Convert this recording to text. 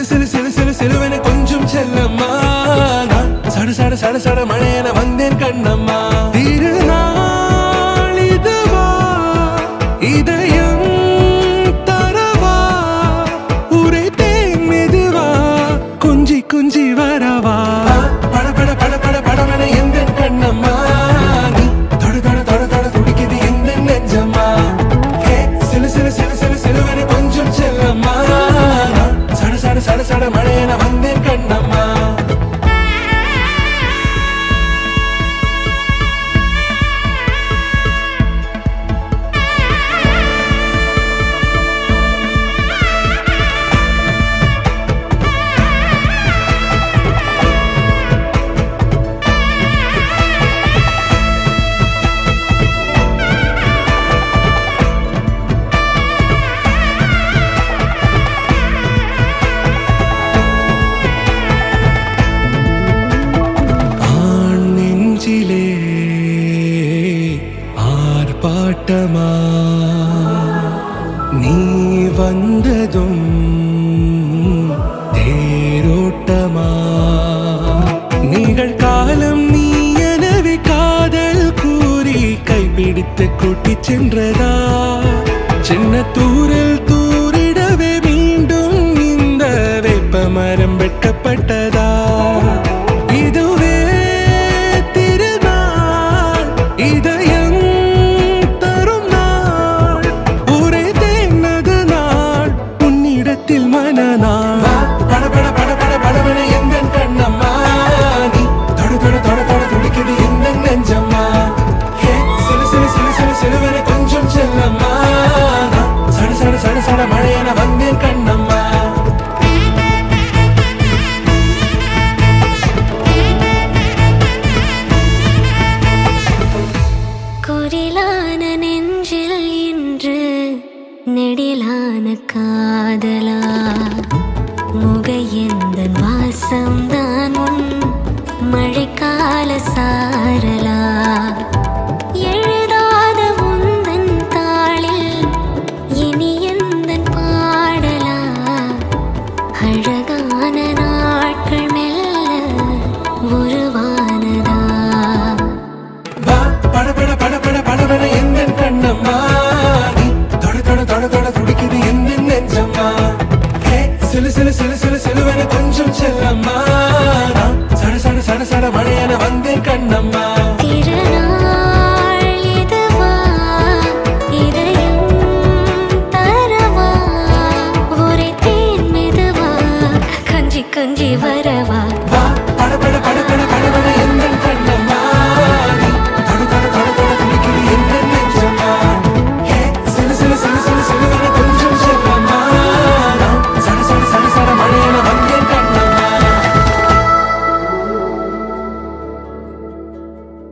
சிலு சிலு சிலு சிலுவென கொஞ்சம் செல்லம்மா. நான் சட சட சட சட மழையென வந்தேன் கண்ணம்மா. திருநாள் இதுவா இதயம் தரவா உரைத்தேன் மெதுவா கொஞ்சி கொஞ்சி வரவா. பட பட பட பட படவென எந்தன் கண்ணம்மா. நீ தொட தொட தொட தொட துடிக்குது எந்தன் நெஞ்சம்மா. சிலு சிலு சிலு சிலு சிலுவென கொஞ்சம் செல்லம்மா. நான் சட சட சட சட மழையென வந்தேன் கண்ணம்மா. ஆர்ப்பாட்டமா நீ வந்ததும் தேரோட்டமா நிகழ்காலம் நீ எனவே காதல் கூறி கைப்பிடித்து கூட்டிச் சென்றதா. சின்ன தூரல் தூரிடவே மீண்டும் இந்த வேப்ப மரம் வெட்கப்பட்டதா. இதுவே திருநாள் இதயம் தரும் நாள் உரைத்தேனது நாள் உன்னிடத்தில் மனநாள். பட பட பட பட படவென எந்தன் கண்ணம்மா. நீ தொட தொட தொட தொட துடிக்குது எந்தன் நெஞ்சம்மா. சிலு சிலு சிலு சிலு சிலுவென கொஞ்சம் செல்லம்மா. நான் சட சட சட சட மழையென வந்தேன் கண்ணம்மா. குரிலான நெஞ்சில் இன்று நெடிலான காதலா. முகையெந்தன் வாசம்தான் உன் மழைக்கால சாரலா. எழுதாத உந்தன் தாளில் இனி எந்தன் பாடலா. அழகான நாட்கள் மெல்ல உருவானதா. பட பட பட பட படவென எந்தன் கண்ணம்மா. நீ தொட தொட தொட தொட துடிக்குது எந்தன் நெஞ்சம்மா. சிலு சிலு சிலு சிலு சிலுவென கொஞ்சம் செல்லம்மா. நான் சட சட சட சட மழையென வந்தேன் கண்ணம்மா.